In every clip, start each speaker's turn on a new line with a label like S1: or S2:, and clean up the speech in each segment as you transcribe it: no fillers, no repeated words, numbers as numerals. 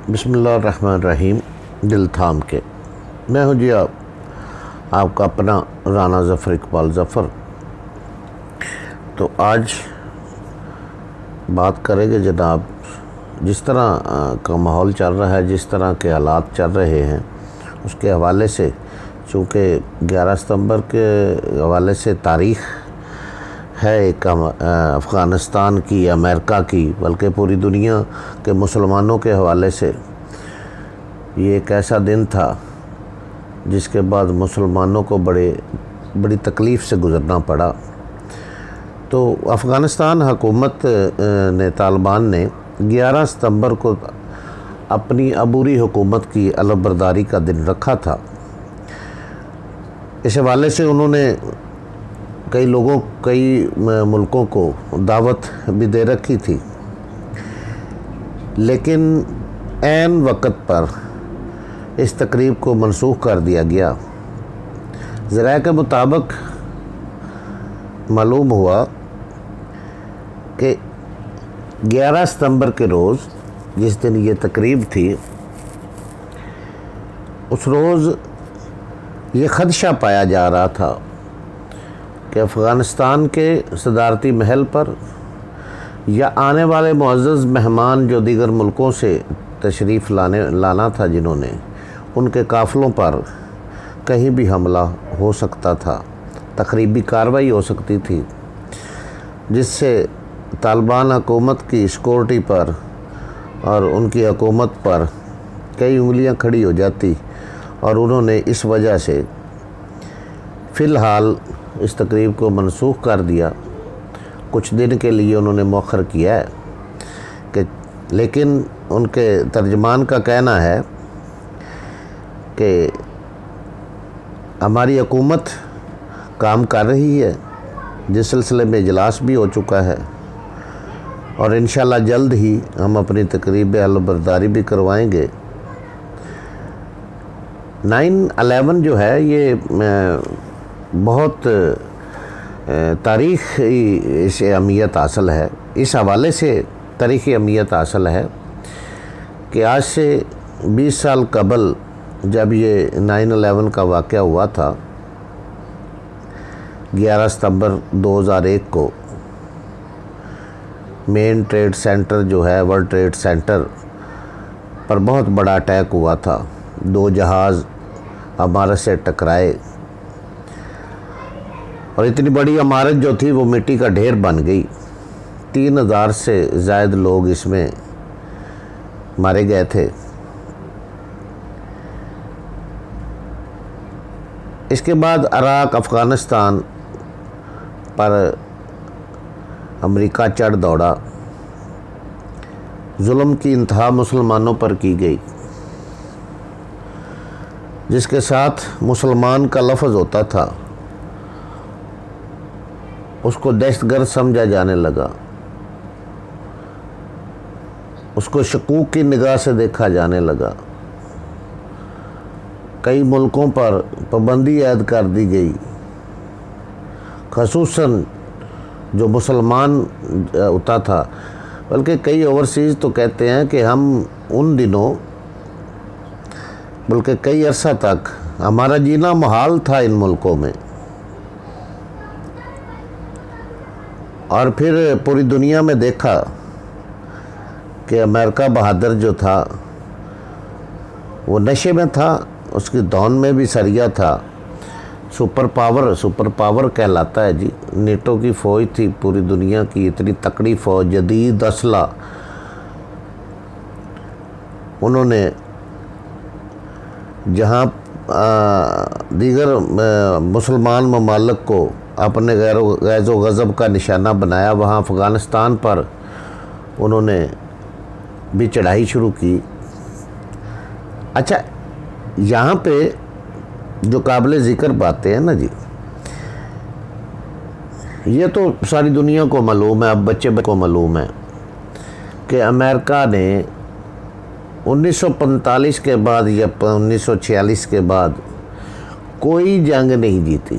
S1: بسم اللہ الرحمن الرحیم۔ دل تھام کے میں ہوں جی آپ کا اپنا رانا ظفر اقبال ظفر۔ تو آج بات کریں گے جناب، جس طرح کا ماحول چل رہا ہے، جس طرح کے حالات چل رہے ہیں اس کے حوالے سے، چونکہ 11 ستمبر کے حوالے سے تاریخ ہے ایک افغانستان کی، امریکہ کی، بلکہ پوری دنیا کے مسلمانوں کے حوالے سے یہ ایک ایسا دن تھا جس کے بعد مسلمانوں کو بڑی تکلیف سے گزرنا پڑا۔ تو افغانستان حکومت نے، طالبان نے 11 ستمبر کو اپنی عبوری حکومت کی علمبرداری کا دن رکھا تھا۔ اس حوالے سے انہوں نے کئی ملکوں کو دعوت بھی دے رکھی تھی، لیکن عین وقت پر اس تقریب کو منسوخ کر دیا گیا۔ ذرائع کے مطابق معلوم ہوا کہ 11 ستمبر کے روز، جس دن یہ تقریب تھی، اس روز یہ خدشہ پایا جا رہا تھا کہ افغانستان کے صدارتی محل پر یا آنے والے معزز مہمان جو دیگر ملکوں سے تشریف لانا تھا، جنہوں نے، ان کے قافلوں پر کہیں بھی حملہ ہو سکتا تھا، تخریبی کارروائی ہو سکتی تھی، جس سے طالبان حکومت کی سیکورٹی پر اور ان کی حکومت پر کئی انگلیاں کھڑی ہو جاتی، اور انہوں نے اس وجہ سے فی الحال اس تقریب کو منسوخ کر دیا۔ کچھ دن کے لیے انہوں نے مؤخر کیا ہے لیکن ان کے ترجمان کا کہنا ہے کہ ہماری حکومت کام کر رہی ہے، جس سلسلے میں اجلاس بھی ہو چکا ہے، اور انشاءاللہ جلد ہی ہم اپنی تقریب علمبرداری بھی کروائیں گے۔ 9/11 جو ہے یہ بہت تاریخی اس اہمیت حاصل ہے، اس حوالے سے تاریخی اہمیت حاصل ہے کہ آج سے 20 سال قبل جب یہ 9/11 کا واقعہ ہوا تھا، 11 ستمبر 2001 کو، مین ٹریڈ سینٹر جو ہے، ورلڈ ٹریڈ سینٹر پر بہت بڑا اٹیک ہوا تھا، 2 جہاز عمارت سے ٹکرائے، اور اتنی بڑی عمارت جو تھی وہ مٹی کا ڈھیر بن گئی۔ 3000 سے زائد لوگ اس میں مارے گئے تھے۔ اس کے بعد عراق، افغانستان پر امریکہ چڑھ دوڑا، ظلم کی انتہا مسلمانوں پر کی گئی، جس کے ساتھ مسلمان کا لفظ ہوتا تھا اس کو دہشت گرد سمجھا جانے لگا، اس کو شکوک کی نگاہ سے دیکھا جانے لگا، کئی ملکوں پر پابندی عائد کر دی گئی، خصوصاً جو مسلمان ہوتا تھا، بلکہ کئی اوورسیز تو کہتے ہیں کہ ہم ان دنوں، بلکہ کئی عرصہ تک ہمارا جینا محال تھا ان ملکوں میں، اور پھر پوری دنیا میں دیکھا کہ امریکہ بہادر جو تھا وہ نشے میں تھا، اس کی دھون میں بھی سریا تھا، سپر پاور کہلاتا ہے جی۔ نیٹو کی فوج تھی پوری دنیا کی، اتنی تکڑی فوج، جدید اسلحہ، انہوں نے جہاں دیگر مسلمان ممالک کو اپنے غیظ و غضب کا نشانہ بنایا، وہاں افغانستان پر انہوں نے بھی چڑھائی شروع کی۔ اچھا، یہاں پہ جو قابل ذکر باتیں ہیں نا جی، یہ تو ساری دنیا کو معلوم ہے، اب بچے کو معلوم ہے کہ امریکہ نے 1945 کے بعد یا 1946 کے بعد کوئی جنگ نہیں جیتی،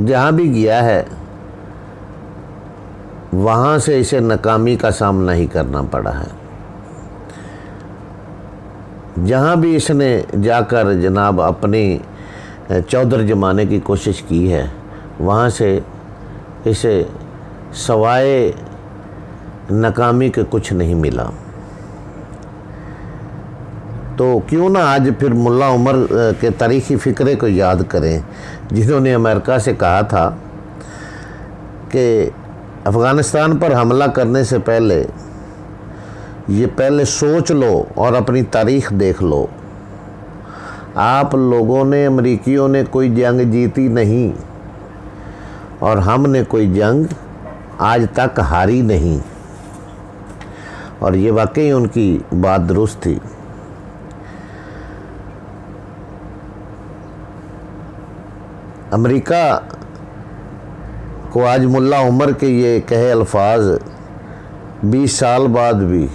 S1: جہاں بھی گیا ہے وہاں سے اسے ناکامی کا سامنا ہی کرنا پڑا ہے۔ جہاں بھی اس نے جا کر جناب اپنی چودر جمانے کی کوشش کی ہے، وہاں سے اسے سوائے ناکامی کے کچھ نہیں ملا۔ تو کیوں نہ آج پھر ملا عمر کے تاریخی فکرے کو یاد کریں، جنہوں نے امریکہ سے کہا تھا کہ افغانستان پر حملہ کرنے سے پہلے پہلے سوچ لو اور اپنی تاریخ دیکھ لو۔ آپ لوگوں نے، امریکیوں نے کوئی جنگ جیتی نہیں، اور ہم نے کوئی جنگ آج تک ہاری نہیں۔ اور یہ واقعی ان کی بات درست تھی۔ امریکہ کو آج ملا عمر کے یہ کہے الفاظ 20 سال بعد بھی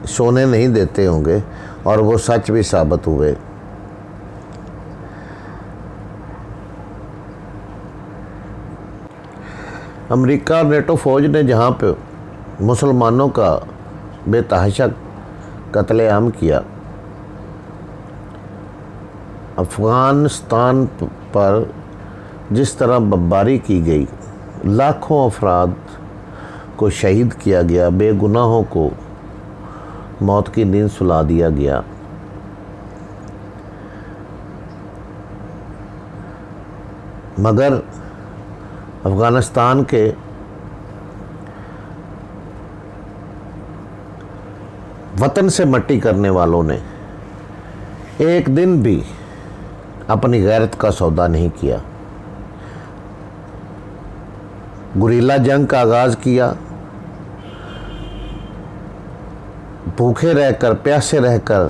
S1: سونے نہیں دیتے ہوں گے، اور وہ سچ بھی ثابت ہوئے۔ امریکہ اور نیٹو فوج نے جہاں پہ مسلمانوں کا بے تحاشا قتل عام کیا، افغانستان پر جس طرح بمباری کی گئی، لاکھوں افراد کو شہید کیا گیا، بے گناہوں کو موت کی نیند سلا دیا گیا، مگر افغانستان کے وطن سے مٹی کرنے والوں نے ایک دن بھی اپنی غیرت کا سودا نہیں کیا۔ گریلا جنگ کا آغاز کیا، بھوکے رہ کر، پیاسے رہ کر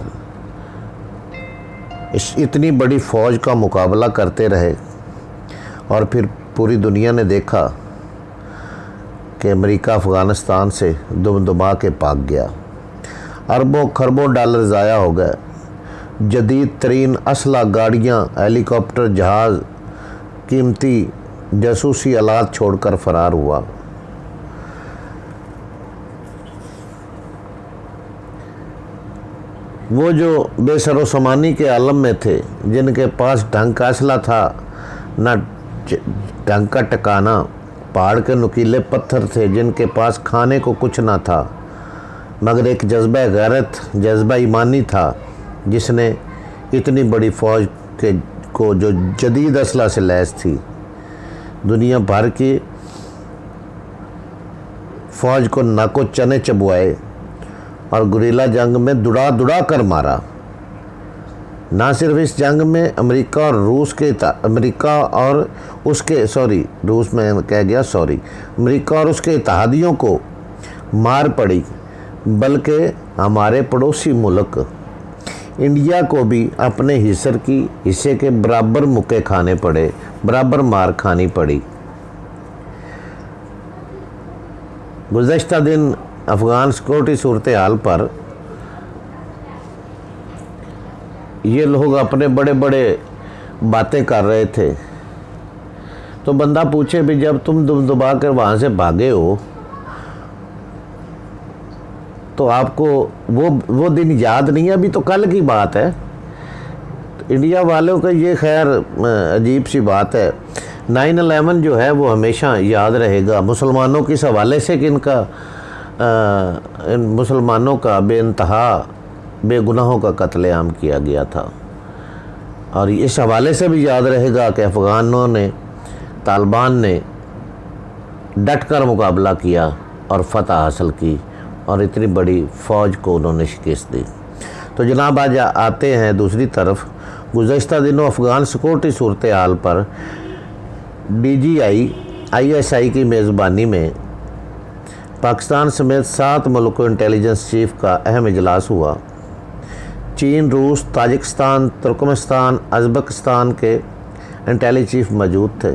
S1: اتنی بڑی فوج کا مقابلہ کرتے رہے، اور پھر پوری دنیا نے دیکھا کہ امریکہ افغانستان سے دم دبا کے بھاگ گیا۔ اربوں خربوں ڈالر ضائع ہو گئے، جدید ترین اسلحہ، گاڑیاں، ہیلی کاپٹر، جہاز، قیمتی جاسوسی آلات چھوڑ کر فرار ہوا۔ وہ جو بے سر و سامانی کے عالم میں تھے، جن کے پاس ڈھنگ کا اسلحہ تھا، نہ ڈھنگ کا ٹکانا، پہاڑ کے نکیلے پتھر تھے، جن کے پاس کھانے کو کچھ نہ تھا، مگر ایک جذبہ غیرت، جذبہ ایمانی تھا، جس نے اتنی بڑی فوج کو جو جدید اسلحہ سے لیس تھی، دنیا بھر کی فوج کو ناکو چنے چبوائے اور گریلا جنگ میں دڑا کر مارا۔ نہ صرف اس جنگ میں امریکہ اور روس کے اتحادیوں کو مار پڑی، بلکہ ہمارے پڑوسی ملک انڈیا کو بھی اپنے حصے کے برابر مکے کھانے پڑے، برابر مار کھانی پڑی۔ گزشتہ دن افغان سیکورٹی صورتحال پر یہ لوگ اپنے بڑے بڑے باتیں کر رہے تھے، تو بندہ پوچھے بھی جب تم دم دبا کر وہاں سے بھاگے ہو تو آپ کو وہ دن یاد نہیں ہے؟ ابھی تو کل کی بات ہے۔ انڈیا والوں کا یہ خیر عجیب سی بات ہے، 9/11 جو ہے وہ ہمیشہ یاد رہے گا مسلمانوں کے اس حوالے سے کہ ان مسلمانوں کا بے انتہا بے گناہوں کا قتل عام کیا گیا تھا، اور اس حوالے سے بھی یاد رہے گا کہ افغانوں نے، طالبان نے ڈٹ کر مقابلہ کیا اور فتح حاصل کی، اور اتنی بڑی فوج کو انہوں نے شکست دی۔ تو جناب آج آتے ہیں دوسری طرف، گزشتہ دنوں افغان سیکورٹی صورتحال پر DGI کی میزبانی میں پاکستان سمیت 7 ملکوں انٹیلیجنس چیف کا اہم اجلاس ہوا۔ چین، روس، تاجکستان، ترکمنستان، ازبکستان کے انٹیلی چیف موجود تھے۔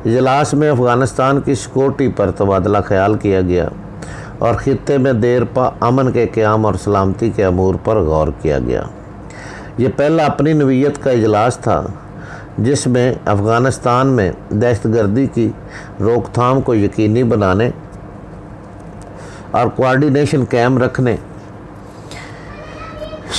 S1: اجلاس میں افغانستان کی سیکورٹی پر تبادلہ خیال کیا گیا اور خطے میں دیر پا امن کے قیام اور سلامتی کے امور پر غور کیا گیا۔ یہ پہلا اپنی نوعیت کا اجلاس تھا جس میں افغانستان میں دہشت گردی کی روک تھام کو یقینی بنانے اور کوارڈینیشن قائم رکھنے،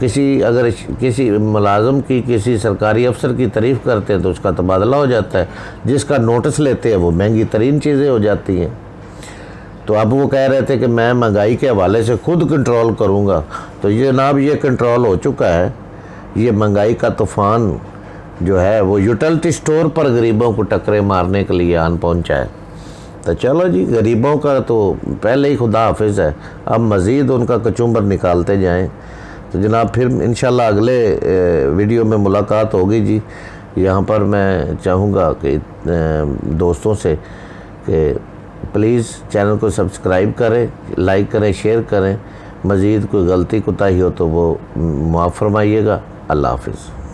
S1: اگر کسی ملازم کی کسی سرکاری افسر کی تعریف کرتے ہیں تو اس کا تبادلہ ہو جاتا ہے، جس کا نوٹس لیتے ہیں وہ مہنگی ترین چیزیں ہو جاتی ہیں۔ تو اب وہ کہہ رہے تھے کہ میں مہنگائی کے حوالے سے خود کنٹرول کروں گا، تو یہ جناب یہ کنٹرول ہو چکا ہے۔ یہ مہنگائی کا طوفان جو ہے وہ یوٹیلٹی سٹور پر غریبوں کو ٹکرے مارنے کے لیے آن پہنچا ہے۔ تو چلو جی، غریبوں کا تو پہلے ہی خدا حافظ ہے، اب مزید ان کا کچمبر نکالتے جائیں۔ تو جناب پھر انشاءاللہ اگلے ویڈیو میں ملاقات ہوگی جی۔ یہاں پر میں چاہوں گا کہ دوستوں سے کہ پلیز چینل کو سبسکرائب کریں، لائک کریں، شیئر کریں۔ مزید کوئی غلطی کوتاہی ہو تو وہ معاف فرمائیے گا۔ اللہ حافظ۔